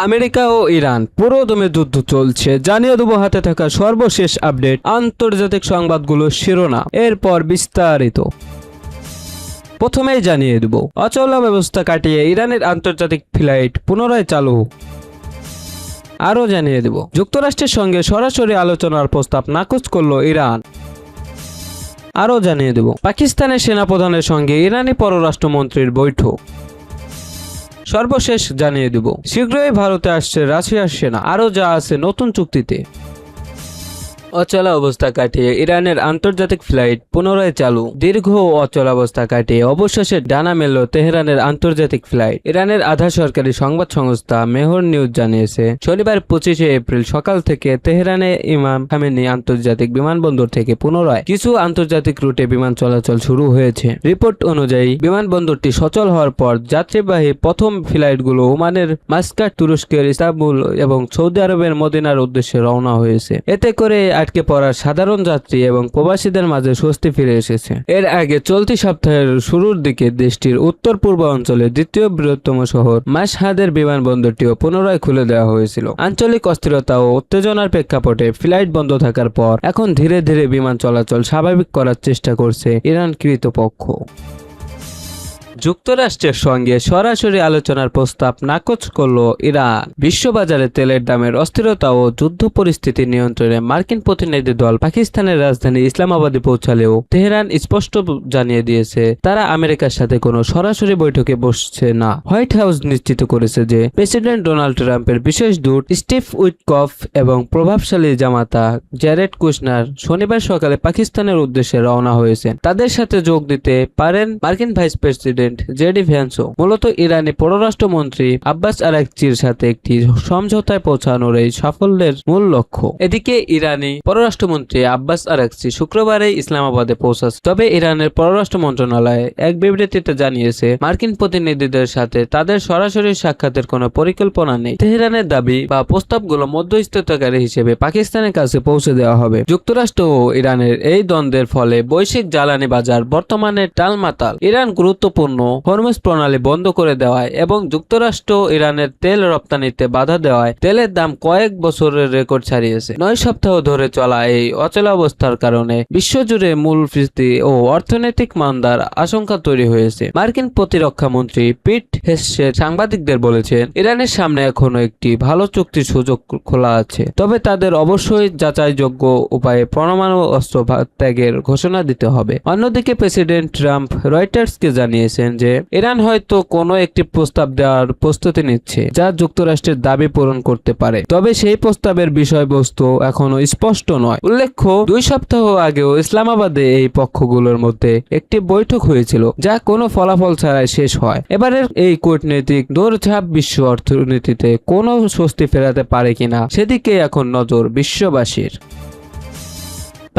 America ও Iran পুরো দমে যুদ্ধ চলছে, জানিয়ে দেবো হাতে থাকা সর্বশেষ আপডেট, আন্তর্জাতিক সংবাদগুলো শিরোনাম, এরপর বিস্তারিত। প্রথমেই জানিয়ে দেব, অচলাবস্থা কাটিয়ে ইরানের আন্তর্জাতিক ফ্লাইট পুনরায় চালু। আরও জানিয়ে দেব, যুক্তরাষ্ট্রের সঙ্গে সরাসরি আলোচনার প্রস্তাব নাকচ করল ইরান। আরও জানিয়ে দেব, পাকিস্তানের সেনাপ্রধানের সঙ্গে ইরানি পররাষ্ট্রমন্ত্রীর বৈঠক। সর্বশেষ জানিয়ে দেব, শীঘ্রই ভারতে আসছে রাশিয়ার সেনা, আরও যা আছে নতুন চুক্তিতে। অচলা অবস্থা কাটিয়ে ইরানের আন্তর্জাতিক ফ্লাইট পুনরায় চালু। দীর্ঘ অচলাবস্থা কাটিয়ে অবশেষে ডানা মেলল তেহরানের আন্তর্জাতিক ফ্লাইট। ইরানের আধা সরকারি সংবাদ সংস্থা মেহর নিউজ জানিয়েছে, শনিবার 25শে এপ্রিল সকাল থেকে তেহরানে ইমাম খামেনি আন্তর্জাতিক বিমানবন্দর থেকে পুনরায় কিছু আন্তর্জাতিক রুটে বিমান চলাচল শুরু হয়েছে। রিপোর্ট অনুযায়ী বিমানবন্দরটি সচল হওয়ার পর যাত্রীবাহী প্রথম ফ্লাইটগুলো ওমানের মাস্কাট, তুরস্কের ইস্তাম্বুল এবং সৌদি আরবের মদিনার উদ্দেশ্যে রওনা হয়েছে। এতে করে আটকে পড়া সাধারণ যাত্রী এবং প্রবাসীদের মাঝে স্বস্তি ফিরে এসেছে। এর আগে চলতি সপ্তাহের শুরুর দিকে দেশটির উত্তর পূর্ব অঞ্চলে দ্বিতীয় বৃহত্তম শহর মাশহাদের বিমানবন্দরটিও পুনরায় খুলে দেওয়া হয়েছিল। আঞ্চলিক অস্থিরতা ও উত্তেজনার প্রেক্ষাপটে ফ্লাইট বন্ধ থাকার পর এখন ধীরে ধীরে বিমান চলাচল স্বাভাবিক করার চেষ্টা করছে ইরান কর্তৃপক্ষ। যুক্তরাষ্ট্রের সঙ্গে সরাসরি আলোচনার প্রস্তাব নাকচ করল ইরান। বিশ্ববাজারে তেলের দামের অস্থিরতা ও যুদ্ধ পরিস্থিতি নিয়ন্ত্রণে মার্কিন প্রতিনিধি দল পাকিস্তানের রাজধানী ইসলামাবাদে পৌঁছালেও তেহরান স্পষ্ট জানিয়ে দিয়েছে তারা আমেরিকার সাথে কোনো সরাসরি বৈঠকে বসছে না। হোয়াইট হাউস নিশ্চিত করেছে যে প্রেসিডেন্ট ডোনাল্ড ট্রাম্পের বিশেষ দূত স্টিভ উইটকফ এবং প্রভাবশালী জামাতা জ্যারেড কুশনার শনিবার সকালে পাকিস্তানের উদ্দেশ্যে রওনা হয়েছেন। তাদের সাথে যোগ দিতে পারেন মার্কিন ভাইস প্রেসিডেন্ট জেডি ভ্যান্সও। মূলত ইরানি পররাষ্ট্রমন্ত্রী আব্বাস আরাকচির সাথে একটি সমঝোতায় পৌঁছানোর এই সাফল্যের মূল লক্ষ্য। এদিকে ইরানি পররাষ্ট্রমন্ত্রী আব্বাস আরাকচি শুক্রবারে ইসলামাবাদে পৌঁছাচ্ছে। তবে ইরানের পররাষ্ট্র মন্ত্রণালয় এক বিবৃতিতে জানিয়েছে, মার্কিন প্রতিনিধিদের সাথে তাদের সরাসরি সাক্ষাতের কোনো পরিকল্পনা নেই। তেহরানের দাবি বা প্রস্তাবগুলো মধ্যস্থতাকারী হিসেবে পাকিস্তানের কাছে পৌঁছে দেওয়া হবে। যুক্তরাষ্ট্র ও ইরানের এই দ্বন্দ্বের ফলে বৈশ্বিক জ্বালানি বাজার বর্তমানে টালমাটাল। ইরান গুরুত্বপূর্ণ হরমুজ প্রণালী বন্ধ করে দেওয়ায় এবং যুক্তরাষ্ট্র ইরানের তেল রপ্তানিতে বাধা দেওয়ায় তেলের দাম কয়েক বছরের রেকর্ড ছাড়িয়েছে। 9 সপ্তাহ ধরে চলা এই অচলাবস্থার কারণে বিশ্বজুড়ে মূল্যস্ফীতি ও অর্থনৈতিক মন্দার আশঙ্কা তৈরি হয়েছে। মার্কিন প্রতিরক্ষা মন্ত্রী পিট হেগসেট সাংবাদিকদের বলেছেন, ইরানের সামনে এখনো একটি ভালো চুক্তির সুযোগ খোলা আছে, তবে তাদের অবশ্যই যাচাইযোগ্য উপায়ে পরমাণু অস্ত্র ত্যাগের ঘোষণা দিতে হবে। অন্যদিকে প্রেসিডেন্ট ট্রাম্প রয়টার্সকে জানিয়েছেন যে ইরান হয়তো কোনো একটি প্রস্তাব দেওয়ার প্রস্তুতি নিচ্ছে যা যুক্তরাষ্ট্রের দাবি পূরণ করতে পারে, তবে সেই প্রস্তাবের বিষয়বস্তু এখনো স্পষ্ট নয়। উল্লেখ্য, 2 সপ্তাহ আগেও ইসলামাবাদে এই পক্ষগুলোর মধ্যে একটি বৈঠক হয়েছিল যা কোনো ফলাফল ছাড়াই শেষ হয়। এবারের এই কূটনৈতিক দৌড়ঝাঁপ বিশ্ব অর্থনীতিতে কোনো স্বস্তি ফেরাতে পারে কিনা সেদিকে এখন নজর বিশ্ববাসীর।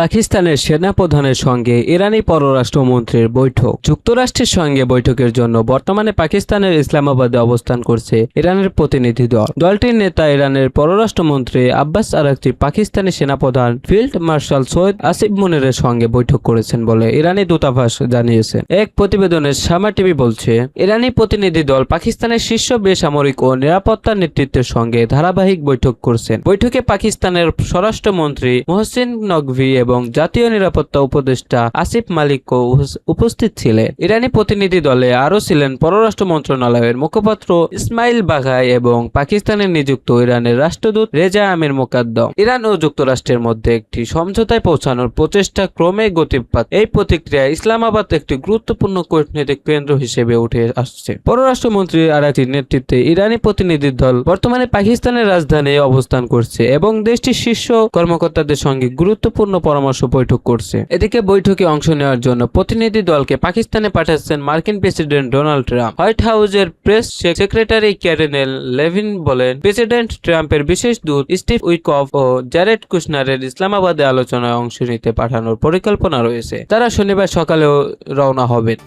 পাকিস্তানের সেনাপ্রধানের সঙ্গে ইরানি পররাষ্ট্রমন্ত্রীর বৈঠক। যুক্তরাষ্ট্রের সঙ্গে বৈঠকের জন্য বর্তমানে পাকিস্তানের ইসলামাবাদে অবস্থান করছে ইরানের প্রতিনিধি দল। দলটির নেতা ইরানের পররাষ্ট্রমন্ত্রী আব্বাস আরাকচি পাকিস্তানের সেনাপ্রধান ফিল্ড মার্শাল সৈয়দ আসিফ মুনিরের সঙ্গে বৈঠক করেছেন বলে ইরানি দূতাবাস জানিয়েছে। এক প্রতিবেদনে শামা টিভি বলছে, ইরানি প্রতিনিধি দল পাকিস্তানের শীর্ষ বেসামরিক ও নিরাপত্তা নেতৃত্বের সঙ্গে ধারাবাহিক বৈঠক করছেন। বৈঠকে পাকিস্তানের স্বরাষ্ট্রমন্ত্রী মোহসিন নকভি এবং জাতীয় নিরাপত্তা উপদেষ্টা আসিফ মালিকও উপস্থিত ছিলেন। ইরানি প্রতিনিধি দলে আরও ছিলেন পররাষ্ট্র মন্ত্রণালয়ের মুখপাত্র ইসমাইল বাঘাই এবং পাকিস্তানে নিযুক্ত ইরানের রাষ্ট্রদূত রেজা আমির মোকাদ্দম। ইরান ও যুক্তরাষ্ট্রের মধ্যে একটি সমঝোতায় পৌঁছানোর প্রচেষ্টা ক্রমে গতিপাত। এই প্রতিক্রিয়ায় ইসলামাবাদ একটি গুরুত্বপূর্ণ কূটনৈতিক কেন্দ্র হিসেবে উঠে আসছে। পররাষ্ট্রমন্ত্রী আরাকচির নেতৃত্বে ইরানি প্রতিনিধি দল বর্তমানে পাকিস্তানের রাজধানী অবস্থান করছে এবং দেশটির শীর্ষ কর্মকর্তাদের সঙ্গে গুরুত্বপূর্ণ পরামর্শ বৈঠক করছে। এদিকে বৈঠকে অংশ নেওয়ার জন্য প্রতিনিধি দলকে পাকিস্তানে পাঠাচ্ছেন মার্কিন প্রেসিডেন্ট ডোনাল্ড ট্রাম্প। হোয়াইট হাউসের প্রেস সেক্রেটারি ক্যারেন লেভিন বলেন, প্রেসিডেন্ট ট্রাম্পের বিশেষ দূত স্টিভ উইটকফ ও জ্যারেড কুশনারের ইসলামাবাদে আলোচনায় অংশ নিতে পাঠানোর পরিকল্পনা রয়েছে। তারা শনিবার সকালেও রওনা হবেন।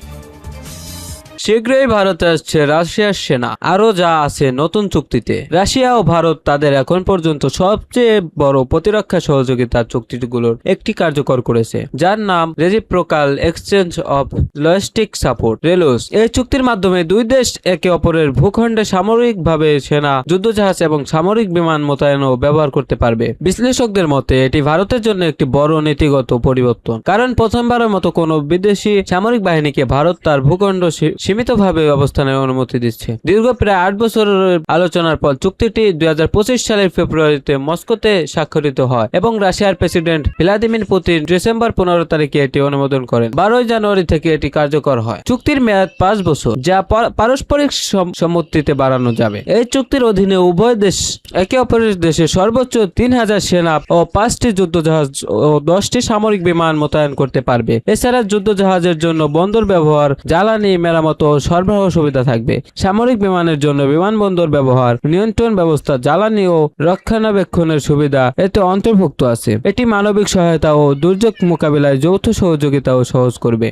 শীঘ্রই ভারতে আসছে রাশিয়ার সেনা, আরো যা আছে নতুন চুক্তিতে। রাশিয়া ও ভারত তাদের এখন পর্যন্ত সবচেয়ে বড় প্রতিরক্ষা সহযোগিতার চুক্তিগুলোর একটি কার্যকর করেছে, যার নাম reciprocal exchange of logistic support RELOS. এই চুক্তির মাধ্যমে দুই দেশ একে অপরের ভূখণ্ডে সামরিকভাবে সেনা, যুদ্ধজাহাজ এবং সামরিক বিমান মোতায়েনও ব্যবহার করতে পারবে। বিশ্লেষকদের মতে এটি ভারতের জন্য একটি বড় নীতিগত পরিবর্তন, কারণ প্রথমবারের মতো কোনো বিদেশি সামরিক বাহিনীকে ভারত তার ভূখণ্ড সীমিতভাবে অবস্থানের অনুমতি দিচ্ছে। দীর্ঘ প্রায় 8 বছরের আলোচনার পর চুক্তিটি 2025 সালের ফেব্রুয়ারিতে মস্কোতে স্বাক্ষরিত হয় এবং রাশিয়ার প্রেসিডেন্ট ভ্লাদিমির পুতিন ডিসেম্বর 15 তারিখে এটি অনুমোদন করেন। 12 জানুয়ারি থেকে এটি কার্যকর হয়। চুক্তির মেয়াদ 5 বছর, যা পারস্পরিক সম্মতিতে বাড়ানো যাবে। এই চুক্তির অধীনে উভয় দেশ একে অপরের দেশে সর্বোচ্চ 3000 সেনা ও 5টি যুদ্ধজাহাজ ও 10টি সামরিক বিমান মোতায়েন করতে পারবে। এছাড়া যুদ্ধজাহাজের জন্য বন্দর ব্যবহার, জ্বালানি, মেরামত ও সরবরাহ সুবিধা থাকবে। সামরিক বিমানের জন্য বিমানবন্দর ব্যবহার, নিয়ন্ত্রণ ব্যবস্থা, জ্বালানি ও রক্ষণাবেক্ষণের সুবিধা এতে অন্তর্ভুক্ত আছে। এটি মানবিক সহায়তা ও দুর্যোগ মোকাবিলায় যৌথ সহযোগিতাও সহজ করবে।